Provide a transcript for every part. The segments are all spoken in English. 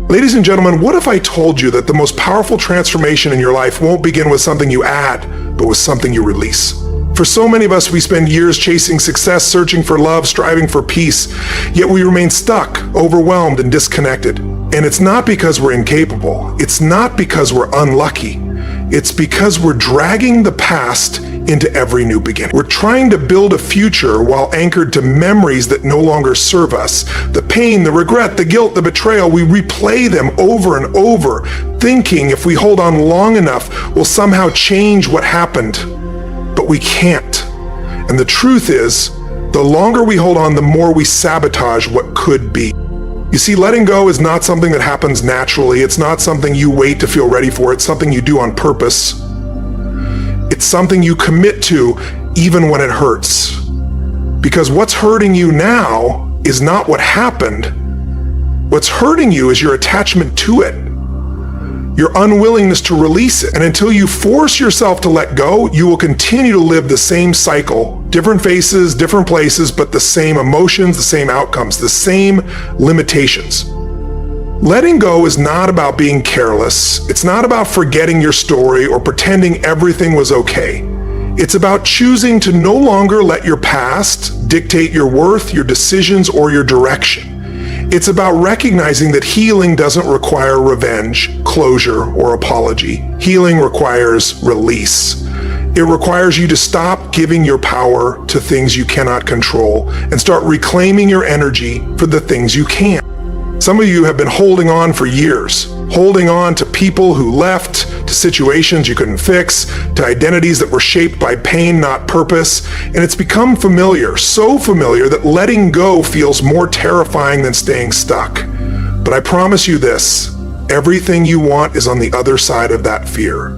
Ladies and gentlemen, what if I told you that the most powerful transformation in your life won't begin with something you add, but with something you release? For so many of us, we spend years chasing success, searching for love, striving for peace, yet we remain stuck, overwhelmed, and disconnected. And it's not because we're incapable. It's not because we're unlucky. It's because we're dragging the past into every new beginning. We're trying to build a future while anchored to memories that no longer serve us. The pain, the regret, the guilt, the betrayal, we replay them over and over, thinking if we hold on long enough, we'll somehow change what happened. But we can't. And the truth is, the longer we hold on, the more we sabotage what could be. You see, letting go is not something that happens naturally. It's not something you wait to feel ready for. It's something you do on purpose. It's something you commit to even when it hurts. Because what's hurting you now is not what happened. What's hurting you is your attachment to it, your unwillingness to release it. And until you force yourself to let go, you will continue to live the same cycle, different faces, different places, but the same emotions, the same outcomes, the same limitations. Letting go is not about being careless. It's not about forgetting your story or pretending everything was okay. It's about choosing to no longer let your past dictate your worth, your decisions, or your direction. It's about recognizing that healing doesn't require revenge, closure, or apology. Healing requires release. It requires you to stop giving your power to things you cannot control and start reclaiming your energy for the things you can. Some of you have been holding on for years, holding on to people who left, to situations you couldn't fix, to identities that were shaped by pain, not purpose, and it's become familiar, so familiar that letting go feels more terrifying than staying stuck. But I promise you this, everything you want is on the other side of that fear.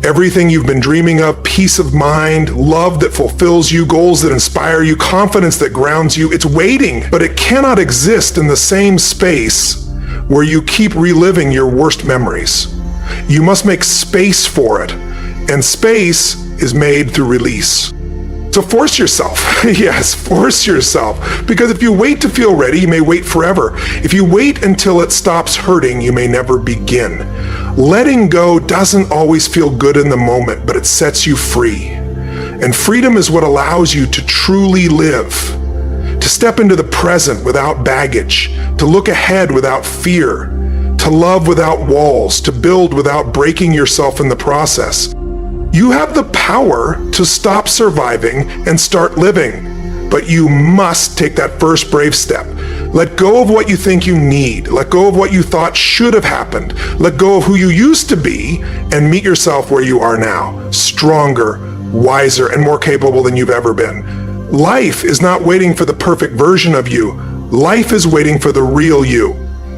Everything you've been dreaming of, peace of mind, love that fulfills you, goals that inspire you, confidence that grounds you, it's waiting, but it cannot exist in the same space where you keep reliving your worst memories. You must make space for it, and space is made through release. So force yourself. Yes, force yourself. Because if you wait to feel ready, you may wait forever. If you wait until it stops hurting, you may never begin. Letting go doesn't always feel good in the moment, but it sets you free. And freedom is what allows you to truly live, to step into the present without baggage, to look ahead without fear, to love without walls, to build without breaking yourself in the process. You have the power to stop surviving and start living, but you must take that first brave step. Let go of what you think you need. Let go of what you thought should have happened. Let go of who you used to be and meet yourself where you are now, stronger, wiser, and more capable than you've ever been. Life is not waiting for the perfect version of you. Life is waiting for the real you,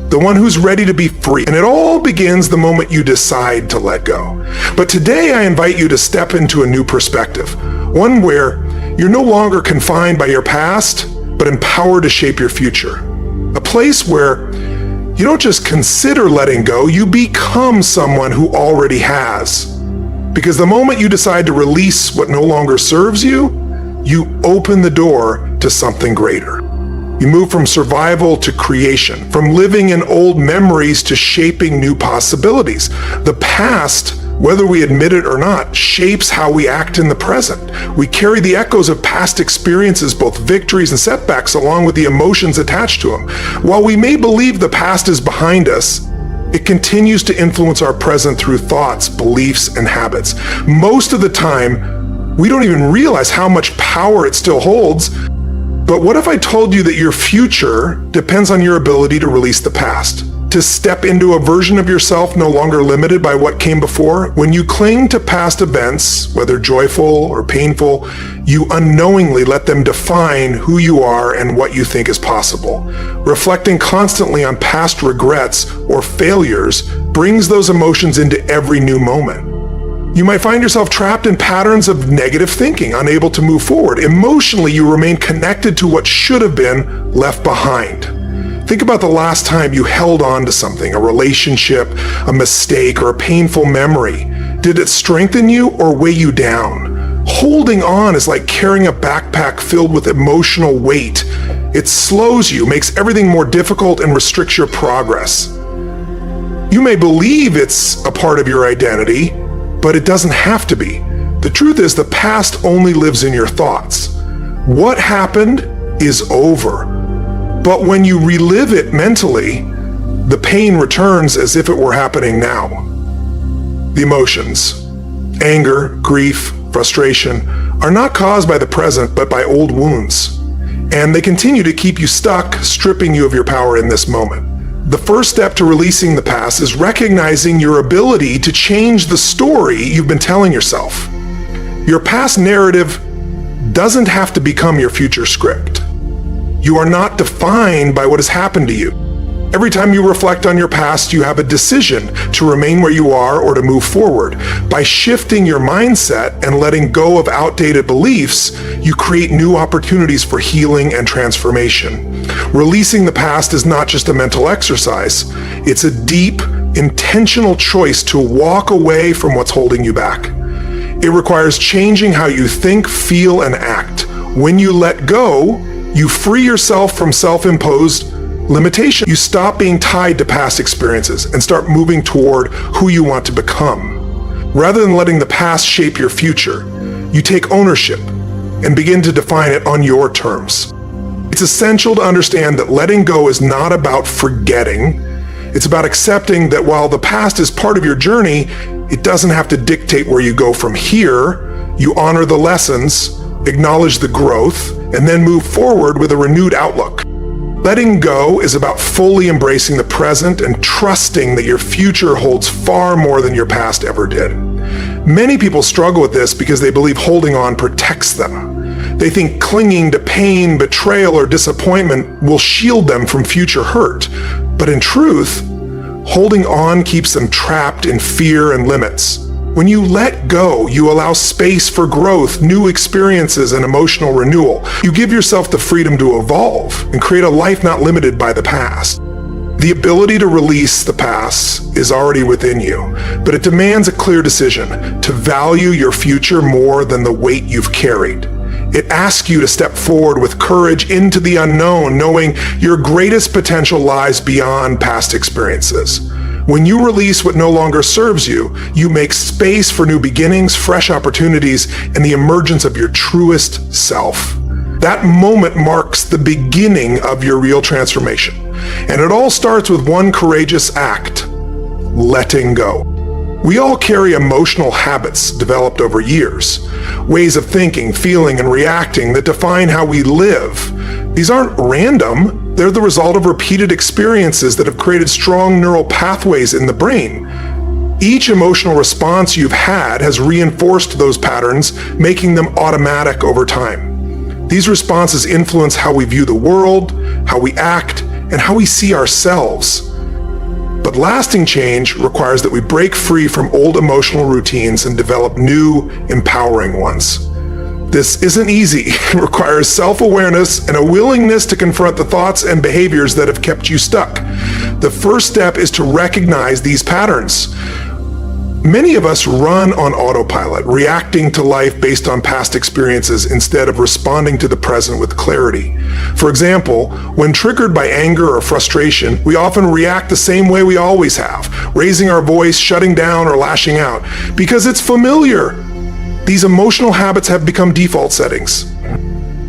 the one who's ready to be free. And it all begins the moment you decide to let go. But today I invite you to step into a new perspective, one where you're no longer confined by your past, but empowered to shape your future. A place where you don't just consider letting go, you become someone who already has. Because the moment you decide to release what no longer serves you, you open the door to something greater. You move from survival to creation, from living in old memories to shaping new possibilities. The past, whether we admit it or not, shapes how we act in the present. We carry the echoes of past experiences, both victories and setbacks, along with the emotions attached to them. While we may believe the past is behind us, it continues to influence our present through thoughts, beliefs, and habits. Most of the time, we don't even realize how much power it still holds. But what if I told you that your future depends on your ability to release the past? To step into a version of yourself no longer limited by what came before? When you cling to past events, whether joyful or painful, you unknowingly let them define who you are and what you think is possible. Reflecting constantly on past regrets or failures brings those emotions into every new moment. You might find yourself trapped in patterns of negative thinking, unable to move forward. Emotionally, you remain connected to what should have been left behind. Think about the last time you held on to something, a relationship, a mistake, or a painful memory. Did it strengthen you or weigh you down? Holding on is like carrying a backpack filled with emotional weight. It slows you, makes everything more difficult, and restricts your progress. You may believe it's a part of your identity, but it doesn't have to be. The truth is, the past only lives in your thoughts. What happened is over. But when you relive it mentally, the pain returns as if it were happening now. The emotions, anger, grief, frustration, are not caused by the present, but by old wounds. And they continue to keep you stuck, stripping you of your power in this moment. The first step to releasing the past is recognizing your ability to change the story you've been telling yourself. Your past narrative doesn't have to become your future script. You are not defined by what has happened to you. Every time you reflect on your past, you have a decision to remain where you are or to move forward. By shifting your mindset and letting go of outdated beliefs, you create new opportunities for healing and transformation. Releasing the past is not just a mental exercise. It's a deep, intentional choice to walk away from what's holding you back. It requires changing how you think, feel, and act. When you let go, you free yourself from self-imposed limitation. You stop being tied to past experiences and start moving toward who you want to become. Rather than letting the past shape your future, you take ownership and begin to define it on your terms. It's essential to understand that letting go is not about forgetting. It's about accepting that while the past is part of your journey, it doesn't have to dictate where you go from here. You honor the lessons, acknowledge the growth, and then move forward with a renewed outlook. Letting go is about fully embracing the present and trusting that your future holds far more than your past ever did. Many people struggle with this because they believe holding on protects them. They think clinging to pain, betrayal, or disappointment will shield them from future hurt. But in truth, holding on keeps them trapped in fear and limits. When you let go, you allow space for growth, new experiences, and emotional renewal. You give yourself the freedom to evolve and create a life not limited by the past. The ability to release the past is already within you, but it demands a clear decision to value your future more than the weight you've carried. It asks you to step forward with courage into the unknown, knowing your greatest potential lies beyond past experiences. When you release what no longer serves you, you make space for new beginnings, fresh opportunities, and the emergence of your truest self. That moment marks the beginning of your real transformation. And it all starts with one courageous act: letting go. We all carry emotional habits developed over years, ways of thinking, feeling, and reacting that define how we live. These aren't random. They're the result of repeated experiences that have created strong neural pathways in the brain. Each emotional response you've had has reinforced those patterns, making them automatic over time. These responses influence how we view the world, how we act, and how we see ourselves. But lasting change requires that we break free from old emotional routines and develop new, empowering ones. This isn't easy. It requires self-awareness and a willingness to confront the thoughts and behaviors that have kept you stuck. The first step is to recognize these patterns. Many of us run on autopilot, reacting to life based on past experiences instead of responding to the present with clarity. For example, when triggered by anger or frustration, we often react the same way we always have, raising our voice, shutting down, or lashing out, because it's familiar. These emotional habits have become default settings.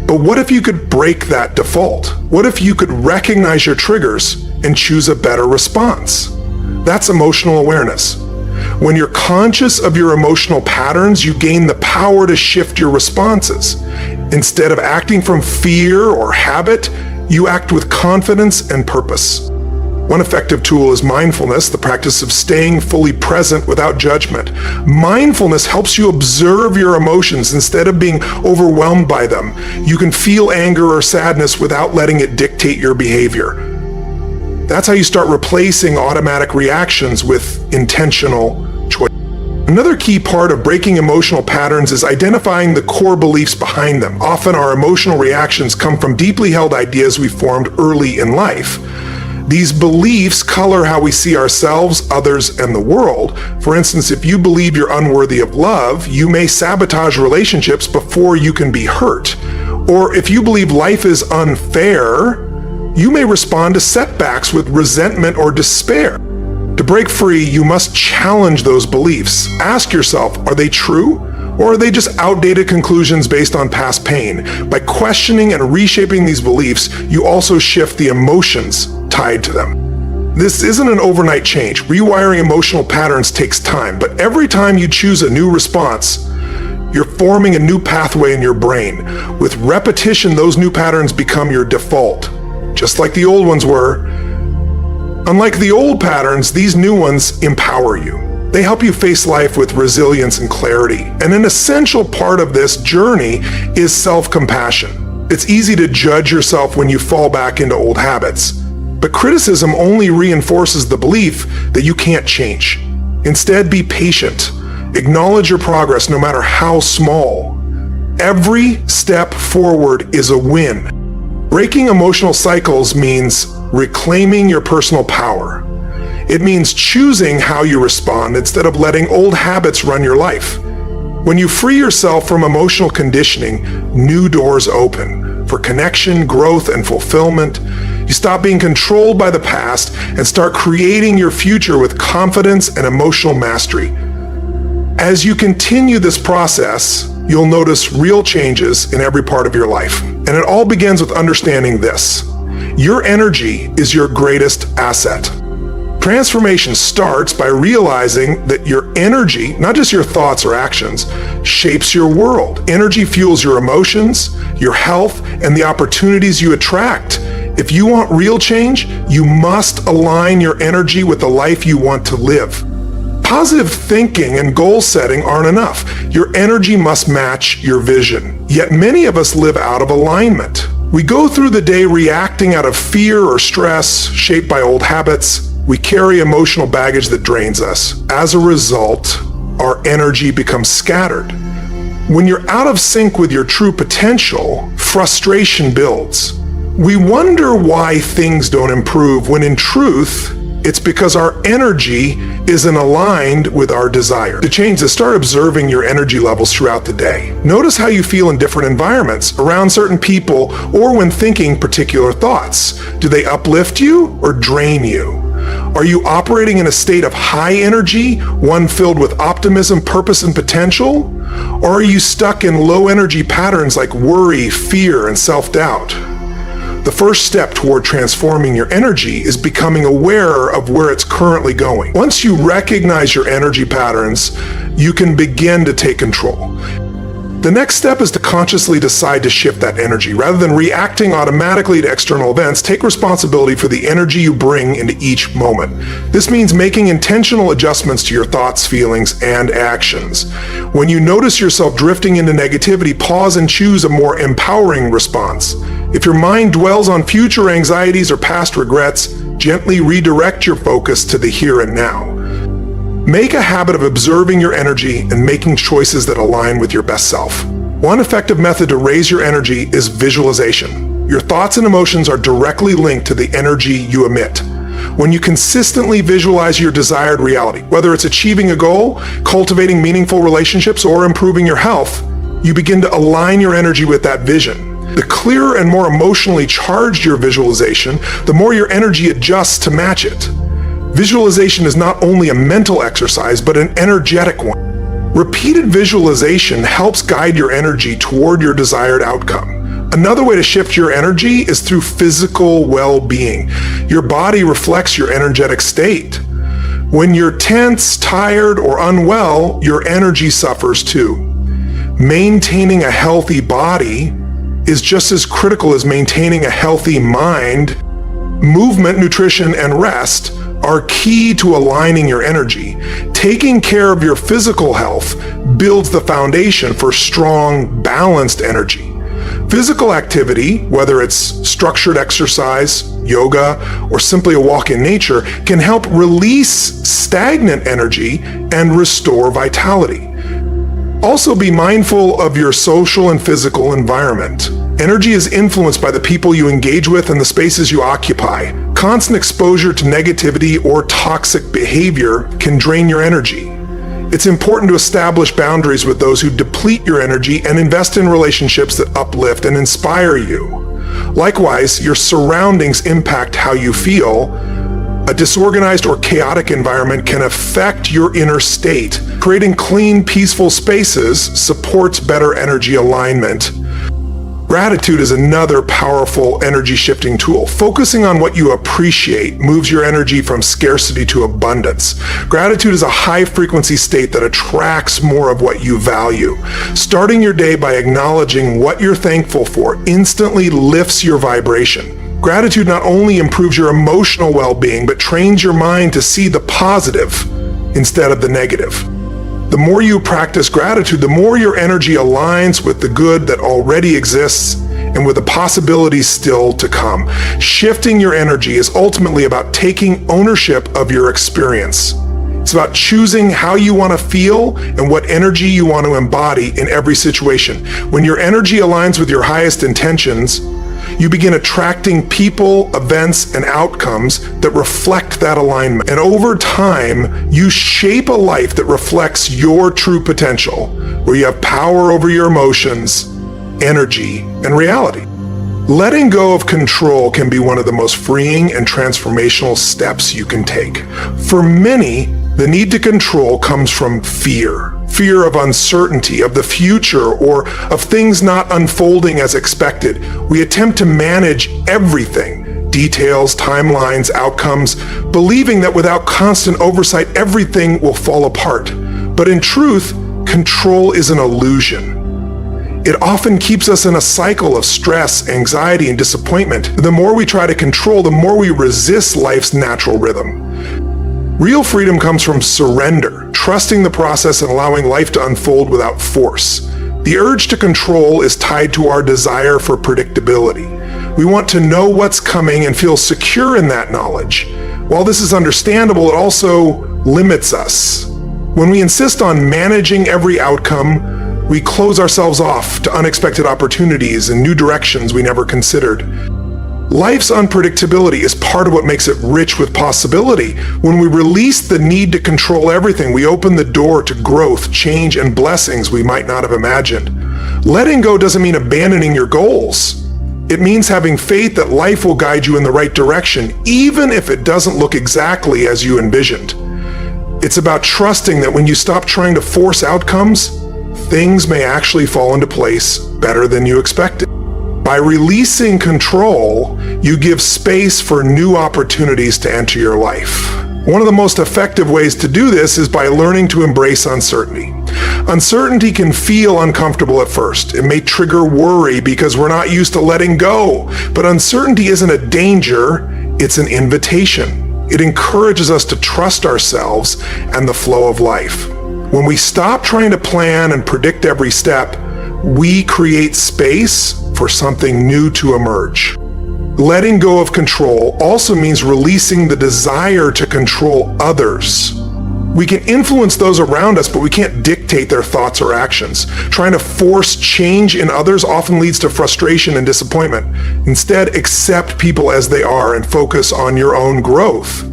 But what if you could break that default? What if you could recognize your triggers and choose a better response? That's emotional awareness. When you're conscious of your emotional patterns, you gain the power to shift your responses. Instead of acting from fear or habit, you act with confidence and purpose. One effective tool is mindfulness, the practice of staying fully present without judgment. Mindfulness helps you observe your emotions instead of being overwhelmed by them. You can feel anger or sadness without letting it dictate your behavior. That's how you start replacing automatic reactions with intentional choice. Another key part of breaking emotional patterns is identifying the core beliefs behind them. Often our emotional reactions come from deeply held ideas we formed early in life. These beliefs color how we see ourselves, others, and the world. For instance, if you believe you're unworthy of love, you may sabotage relationships before you can be hurt. Or if you believe life is unfair, you may respond to setbacks with resentment or despair. To break free, you must challenge those beliefs. Ask yourself, are they true? Or are they just outdated conclusions based on past pain? By questioning and reshaping these beliefs, you also shift the emotions tied to them. This isn't an overnight change. Rewiring emotional patterns takes time, but every time you choose a new response, you're forming a new pathway in your brain. With repetition, those new patterns become your default, just like the old ones were. Unlike the old patterns, these new ones empower you. They help you face life with resilience and clarity. And an essential part of this journey is self-compassion. It's easy to judge yourself when you fall back into old habits, but criticism only reinforces the belief that you can't change. Instead, be patient. Acknowledge your progress no matter how small. Every step forward is a win. Breaking emotional cycles means reclaiming your personal power. It means choosing how you respond instead of letting old habits run your life. When you free yourself from emotional conditioning, new doors open for connection, growth, and fulfillment. You stop being controlled by the past and start creating your future with confidence and emotional mastery. As you continue this process, you'll notice real changes in every part of your life. And it all begins with understanding this. Your energy is your greatest asset. Transformation starts by realizing that your energy, not just your thoughts or actions, shapes your world. Energy fuels your emotions, your health, and the opportunities you attract. If you want real change, you must align your energy with the life you want to live. Positive thinking and goal setting aren't enough. Your energy must match your vision. Yet many of us live out of alignment. We go through the day reacting out of fear or stress, shaped by old habits. We carry emotional baggage that drains us. As a result, our energy becomes scattered. When you're out of sync with your true potential, frustration builds. We wonder why things don't improve when in truth, it's because our energy isn't aligned with our desire. To change this, start observing your energy levels throughout the day. Notice how you feel in different environments, around certain people, or when thinking particular thoughts. Do they uplift you or drain you? Are you operating in a state of high energy, one filled with optimism, purpose, and potential? Or are you stuck in low energy patterns like worry, fear, and self-doubt? The first step toward transforming your energy is becoming aware of where it's currently going. Once you recognize your energy patterns, you can begin to take control. The next step is to consciously decide to shift that energy. Rather than reacting automatically to external events, take responsibility for the energy you bring into each moment. This means making intentional adjustments to your thoughts, feelings, and actions. When you notice yourself drifting into negativity, pause and choose a more empowering response. If your mind dwells on future anxieties or past regrets, gently redirect your focus to the here and now. Make a habit of observing your energy and making choices that align with your best self. One effective method to raise your energy is visualization. Your thoughts and emotions are directly linked to the energy you emit. When you consistently visualize your desired reality, whether it's achieving a goal, cultivating meaningful relationships, or improving your health, you begin to align your energy with that vision. The clearer and more emotionally charged your visualization, the more your energy adjusts to match it. Visualization is not only a mental exercise, but an energetic one. Repeated visualization helps guide your energy toward your desired outcome. Another way to shift your energy is through physical well-being. Your body reflects your energetic state. When you're tense, tired, or unwell, your energy suffers too. Maintaining a healthy body is just as critical as maintaining a healthy mind. Movement, nutrition, and rest are key to aligning your energy. Taking care of your physical health builds the foundation for strong, balanced energy. Physical activity, whether it's structured exercise, yoga, or simply a walk in nature, can help release stagnant energy and restore vitality. Also, be mindful of your social and physical environment. Energy is influenced by the people you engage with and the spaces you occupy. Constant exposure to negativity or toxic behavior can drain your energy. It's important to establish boundaries with those who deplete your energy and invest in relationships that uplift and inspire you. Likewise, your surroundings impact how you feel. A disorganized or chaotic environment can affect your inner state. Creating clean, peaceful spaces supports better energy alignment. Gratitude is another powerful energy shifting tool. Focusing on what you appreciate moves your energy from scarcity to abundance. Gratitude is a high frequency state that attracts more of what you value. Starting your day by acknowledging what you're thankful for instantly lifts your vibration. Gratitude not only improves your emotional well-being, but trains your mind to see the positive instead of the negative. The more you practice gratitude, the more your energy aligns with the good that already exists and with the possibilities still to come. Shifting your energy is ultimately about taking ownership of your experience. It's about choosing how you want to feel and what energy you want to embody in every situation. When your energy aligns with your highest intentions, you begin attracting people, events, and outcomes that reflect that alignment. And over time, you shape a life that reflects your true potential, where you have power over your emotions, energy, and reality. Letting go of control can be one of the most freeing and transformational steps you can take. For many, the need to control comes from fear. Fear of uncertainty, of the future, or of things not unfolding as expected. We attempt to manage everything, details, timelines, outcomes, believing that without constant oversight, everything will fall apart. But in truth, control is an illusion. It often keeps us in a cycle of stress, anxiety, and disappointment. The more we try to control, the more we resist life's natural rhythm. Real freedom comes from surrender, trusting the process and allowing life to unfold without force. The urge to control is tied to our desire for predictability. We want to know what's coming and feel secure in that knowledge. While this is understandable, it also limits us. When we insist on managing every outcome, we close ourselves off to unexpected opportunities and new directions we never considered. Life's unpredictability is part of what makes it rich with possibility. When we release the need to control everything, we open the door to growth, change, and blessings we might not have imagined. Letting go doesn't mean abandoning your goals. It means having faith that life will guide you in the right direction, even if it doesn't look exactly as you envisioned. It's about trusting that when you stop trying to force outcomes, things may actually fall into place better than you expected. By releasing control, you give space for new opportunities to enter your life. One of the most effective ways to do this is by learning to embrace uncertainty. Uncertainty can feel uncomfortable at first. It may trigger worry because we're not used to letting go. But uncertainty isn't a danger, it's an invitation. It encourages us to trust ourselves and the flow of life. When we stop trying to plan and predict every step, we create space for something new to emerge. Letting go of control also means releasing the desire to control others. We can influence those around us, but we can't dictate their thoughts or actions. Trying to force change in others often leads to frustration and disappointment. Instead, accept people as they are and focus on your own growth.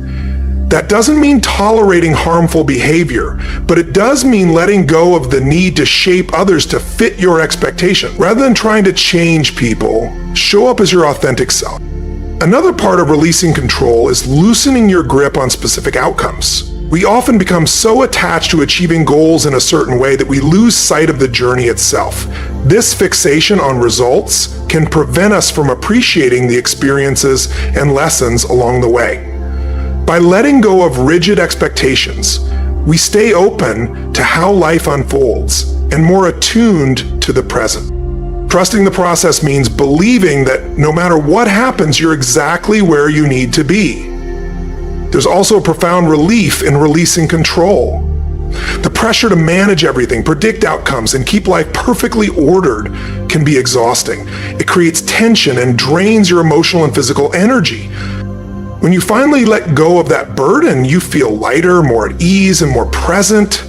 That doesn't mean tolerating harmful behavior, but it does mean letting go of the need to shape others to fit your expectation. Rather than trying to change people, show up as your authentic self. Another part of releasing control is loosening your grip on specific outcomes. We often become so attached to achieving goals in a certain way that we lose sight of the journey itself. This fixation on results can prevent us from appreciating the experiences and lessons along the way. By letting go of rigid expectations, we stay open to how life unfolds and more attuned to the present. Trusting the process means believing that no matter what happens, you're exactly where you need to be. There's also a profound relief in releasing control. The pressure to manage everything, predict outcomes, and keep life perfectly ordered can be exhausting. It creates tension and drains your emotional and physical energy. When you finally let go of that burden, you feel lighter, more at ease, and more present.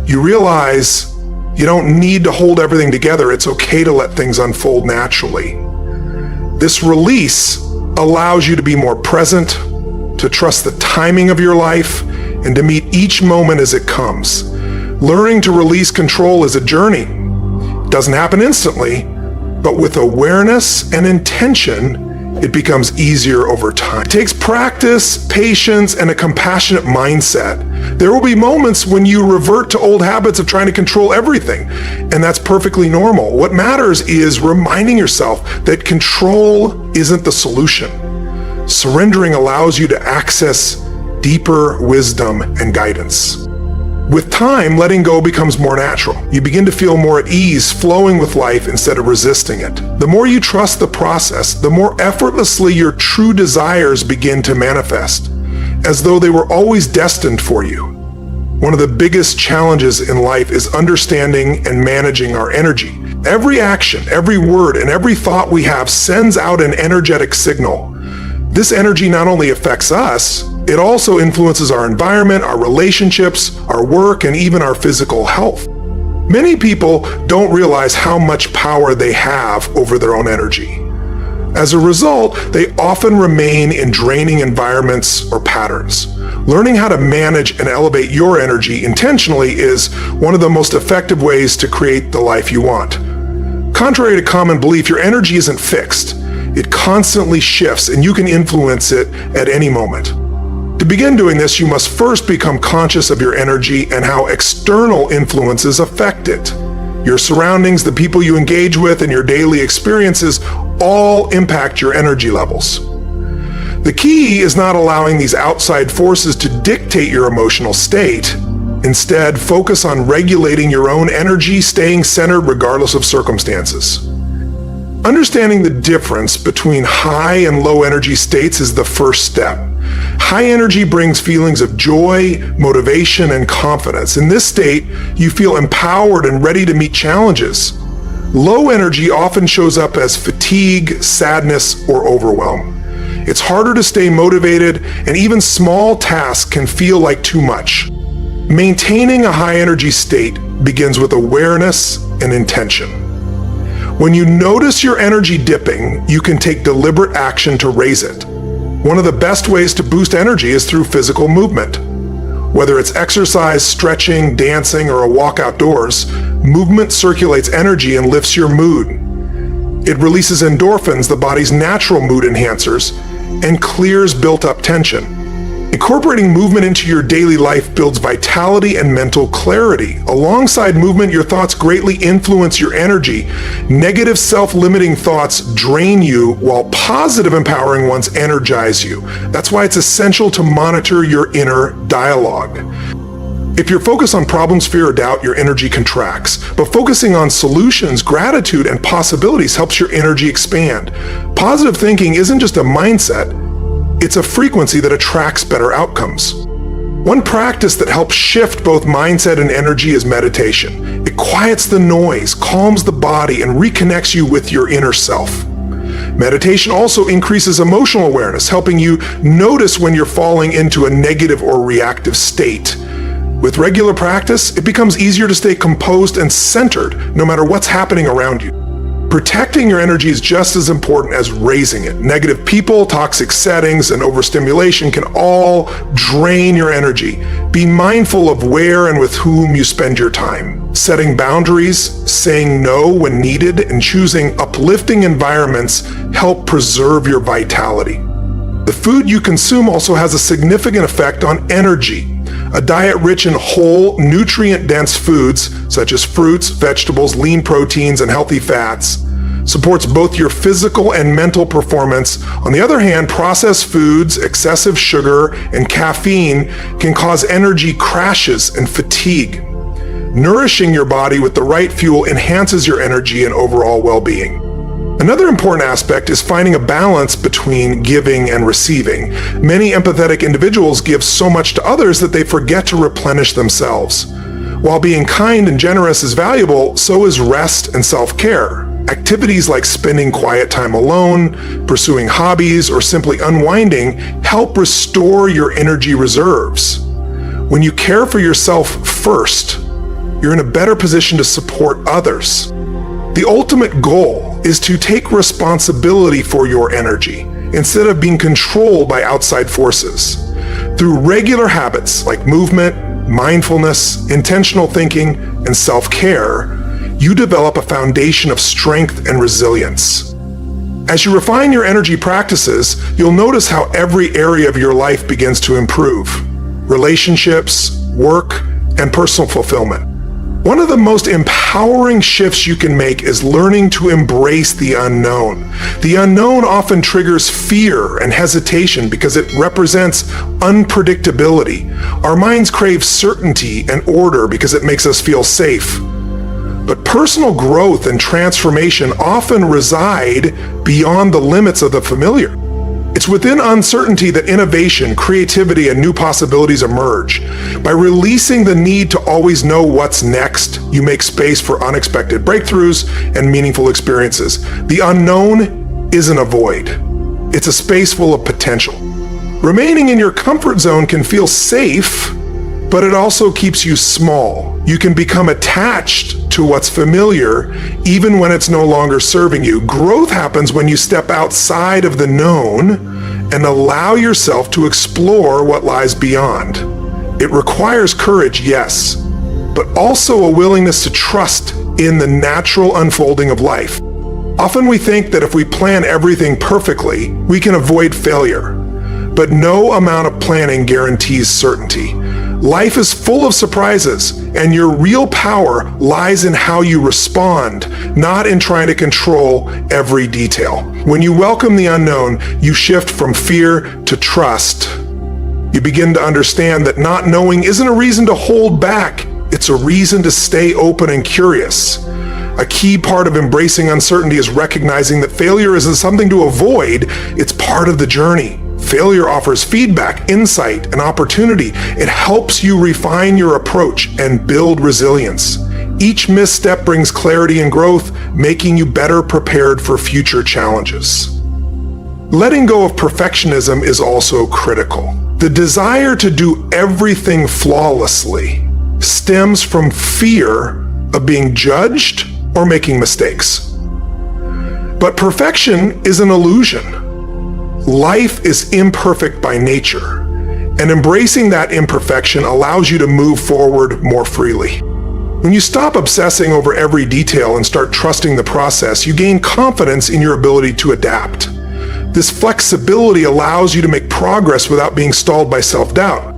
You realize you don't need to hold everything together. It's okay to let things unfold naturally. This release allows you to be more present, to trust the timing of your life, and to meet each moment as it comes. Learning to release control is a journey. It doesn't happen instantly, but with awareness and intention, it becomes easier over time. It takes practice, patience, and a compassionate mindset. There will be moments when you revert to old habits of trying to control everything, and that's perfectly normal. What matters is reminding yourself that control isn't the solution. Surrendering allows you to access deeper wisdom and guidance. With time, letting go becomes more natural. You begin to feel more at ease, flowing with life instead of resisting it. The more you trust the process, the more effortlessly your true desires begin to manifest, as though they were always destined for you. One of the biggest challenges in life is understanding and managing our energy. Every action, every word, and every thought we have sends out an energetic signal. This energy not only affects us, it also influences our environment, our relationships, our work, and even our physical health. Many people don't realize how much power they have over their own energy. As a result, they often remain in draining environments or patterns. Learning how to manage and elevate your energy intentionally is one of the most effective ways to create the life you want. Contrary to common belief, your energy isn't fixed. It constantly shifts, and you can influence it at any moment. To begin doing this, you must first become conscious of your energy and how external influences affect it. Your surroundings, the people you engage with, and your daily experiences all impact your energy levels. The key is not allowing these outside forces to dictate your emotional state. Instead, focus on regulating your own energy, staying centered regardless of circumstances. Understanding the difference between high and low energy states is the first step. High energy brings feelings of joy, motivation, and confidence. In this state, you feel empowered and ready to meet challenges. Low energy often shows up as fatigue, sadness, or overwhelm. It's harder to stay motivated, and even small tasks can feel like too much. Maintaining a high energy state begins with awareness and intention. When you notice your energy dipping, you can take deliberate action to raise it. One of the best ways to boost energy is through physical movement. Whether it's exercise, stretching, dancing, or a walk outdoors, movement circulates energy and lifts your mood. It releases endorphins, the body's natural mood enhancers, and clears built-up tension. Incorporating movement into your daily life builds vitality and mental clarity. Alongside movement, your thoughts greatly influence your energy. Negative self-limiting thoughts drain you, while positive empowering ones energize you. That's why it's essential to monitor your inner dialogue. If you're focused on problems, fear, or doubt, your energy contracts. But focusing on solutions, gratitude, and possibilities helps your energy expand. Positive thinking isn't just a mindset. It's a frequency that attracts better outcomes. One practice that helps shift both mindset and energy is meditation. It quiets the noise, calms the body, and reconnects you with your inner self. Meditation also increases emotional awareness, helping you notice when you're falling into a negative or reactive state. With regular practice, it becomes easier to stay composed and centered no matter what's happening around you. Protecting your energy is just as important as raising it. Negative people, toxic settings, and overstimulation can all drain your energy. Be mindful of where and with whom you spend your time. Setting boundaries, saying no when needed, and choosing uplifting environments help preserve your vitality. The food you consume also has a significant effect on energy. A diet rich in whole, nutrient-dense foods, such as fruits, vegetables, lean proteins, and healthy fats, supports both your physical and mental performance. On the other hand, processed foods, excessive sugar, and caffeine can cause energy crashes and fatigue. Nourishing your body with the right fuel enhances your energy and overall well-being. Another important aspect is finding a balance between giving and receiving. Many empathetic individuals give so much to others that they forget to replenish themselves. While being kind and generous is valuable, so is rest and self-care. Activities like spending quiet time alone, pursuing hobbies, or simply unwinding help restore your energy reserves. When you care for yourself first, you're in a better position to support others. The ultimate goal is to take responsibility for your energy instead of being controlled by outside forces. Through regular habits like movement, mindfulness, intentional thinking, and self-care, you develop a foundation of strength and resilience. As you refine your energy practices, you'll notice how every area of your life begins to improve. Relationships, work, and personal fulfillment. One of the most empowering shifts you can make is learning to embrace the unknown. The unknown often triggers fear and hesitation because it represents unpredictability. Our minds crave certainty and order because it makes us feel safe. But personal growth and transformation often reside beyond the limits of the familiar. It's within uncertainty that innovation, creativity, and new possibilities emerge. By releasing the need to always know what's next, you make space for unexpected breakthroughs and meaningful experiences. The unknown isn't a void. It's a space full of potential. Remaining in your comfort zone can feel safe, but it also keeps you small. You can become attached to what's familiar, even when it's no longer serving you. Growth happens when you step outside of the known and allow yourself to explore what lies beyond. It requires courage, yes, but also a willingness to trust in the natural unfolding of life. Often we think that if we plan everything perfectly, we can avoid failure. But no amount of planning guarantees certainty. Life is full of surprises, and your real power lies in how you respond, not in trying to control every detail. When you welcome the unknown, you shift from fear to trust. You begin to understand that not knowing isn't a reason to hold back, it's a reason to stay open and curious. A key part of embracing uncertainty is recognizing that failure isn't something to avoid, it's part of the journey. Failure offers feedback, insight, and opportunity. It helps you refine your approach and build resilience. Each misstep brings clarity and growth, making you better prepared for future challenges. Letting go of perfectionism is also critical. The desire to do everything flawlessly stems from fear of being judged or making mistakes. But perfection is an illusion. Life is imperfect by nature, and embracing that imperfection allows you to move forward more freely. When you stop obsessing over every detail and start trusting the process, you gain confidence in your ability to adapt. This flexibility allows you to make progress without being stalled by self-doubt.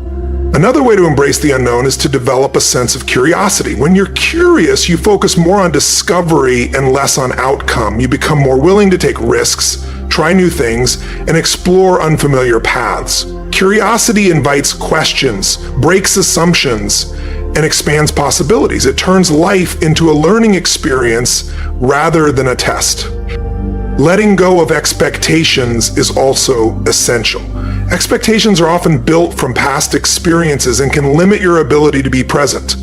Another way to embrace the unknown is to develop a sense of curiosity. When you're curious, you focus more on discovery and less on outcome. You become more willing to take risks, try new things, and explore unfamiliar paths. Curiosity invites questions, breaks assumptions, and expands possibilities. It turns life into a learning experience rather than a test. Letting go of expectations is also essential. Expectations are often built from past experiences and can limit your ability to be present.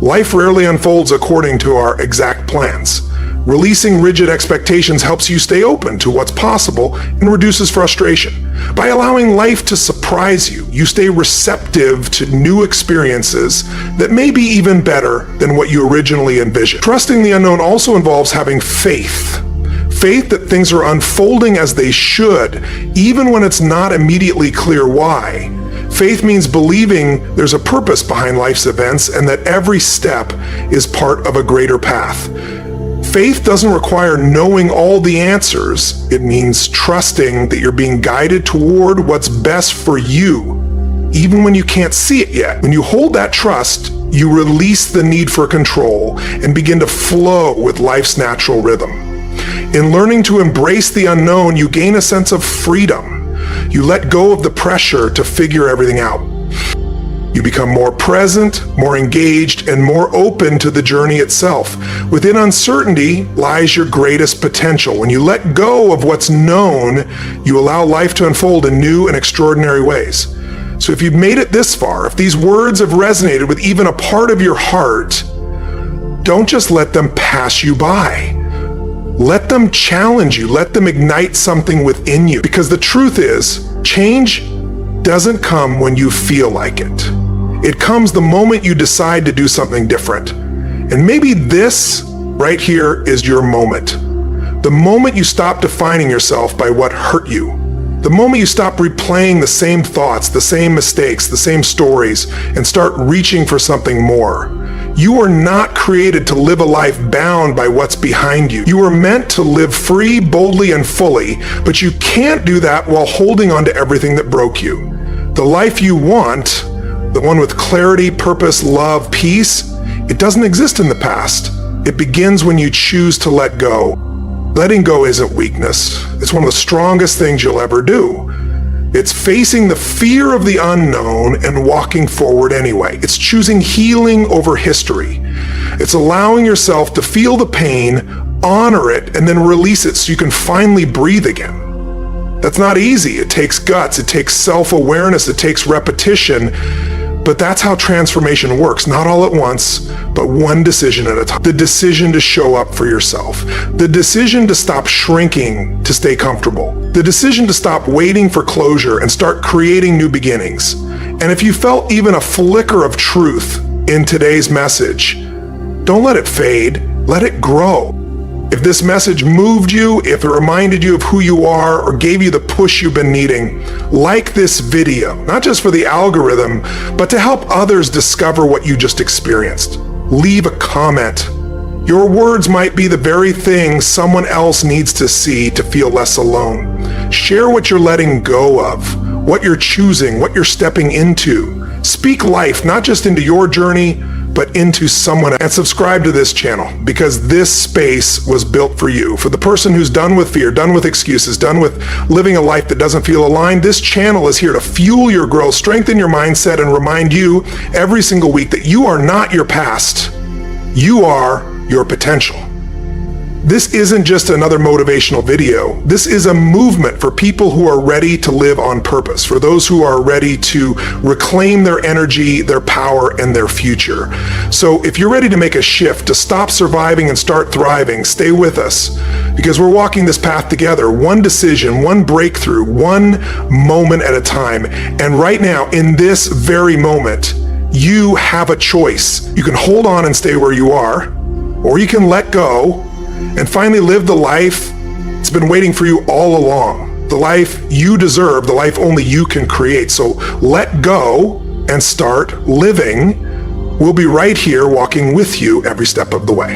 Life rarely unfolds according to our exact plans. Releasing rigid expectations helps you stay open to what's possible and reduces frustration. By allowing life to surprise you, you stay receptive to new experiences that may be even better than what you originally envisioned. Trusting the unknown also involves having faith. Faith that things are unfolding as they should, even when it's not immediately clear why. Faith means believing there's a purpose behind life's events and that every step is part of a greater path. Faith doesn't require knowing all the answers. It means trusting that you're being guided toward what's best for you, even when you can't see it yet. When you hold that trust, you release the need for control and begin to flow with life's natural rhythm. In learning to embrace the unknown, you gain a sense of freedom. You let go of the pressure to figure everything out. You become more present, more engaged, and more open to the journey itself. Within uncertainty lies your greatest potential. When you let go of what's known, you allow life to unfold in new and extraordinary ways. So if you've made it this far, if these words have resonated with even a part of your heart, don't just let them pass you by. Let them challenge you. Let them ignite something within you. Because the truth is, change doesn't come when you feel like it. It comes the moment you decide to do something different. And maybe this right here is your moment. The moment you stop defining yourself by what hurt you. The moment you stop replaying the same thoughts, the same mistakes, the same stories, and start reaching for something more. You are not created to live a life bound by what's behind you. You are meant to live free, boldly, and fully, but you can't do that while holding on to everything that broke you. The life you want, the one with clarity, purpose, love, peace, it doesn't exist in the past. It begins when you choose to let go. Letting go isn't weakness. It's one of the strongest things you'll ever do. It's facing the fear of the unknown and walking forward anyway. It's choosing healing over history. It's allowing yourself to feel the pain, honor it, and then release it so you can finally breathe again. That's not easy. It takes guts. It takes self-awareness. It takes repetition. But that's how transformation works. Not all at once, but one decision at a time. The decision to show up for yourself. The decision to stop shrinking to stay comfortable. The decision to stop waiting for closure and start creating new beginnings. And if you felt even a flicker of truth in today's message, don't let it fade. Let it grow. If this message moved you, if it reminded you of who you are, or gave you the push you've been needing, like this video, not just for the algorithm, but to help others discover what you just experienced. Leave a comment. Your words might be the very thing someone else needs to see to feel less alone. Share what you're letting go of, what you're choosing, what you're stepping into. Speak life, not just into your journey, but into someone else. And subscribe to this channel, because this space was built for you. For the person who's done with fear, done with excuses, done with living a life that doesn't feel aligned, this channel is here to fuel your growth, strengthen your mindset, and remind you every single week that you are not your past. You are your potential. This isn't just another motivational video. This is a movement for people who are ready to live on purpose, for those who are ready to reclaim their energy, their power, and their future. So if you're ready to make a shift, to stop surviving and start thriving, stay with us, because we're walking this path together, one decision, one breakthrough, one moment at a time. And right now, in this very moment, you have a choice. You can hold on and stay where you are, or you can let go and finally live the life that's been waiting for you all along. The life you deserve, the life only you can create. So let go and start living. We'll be right here walking with you every step of the way.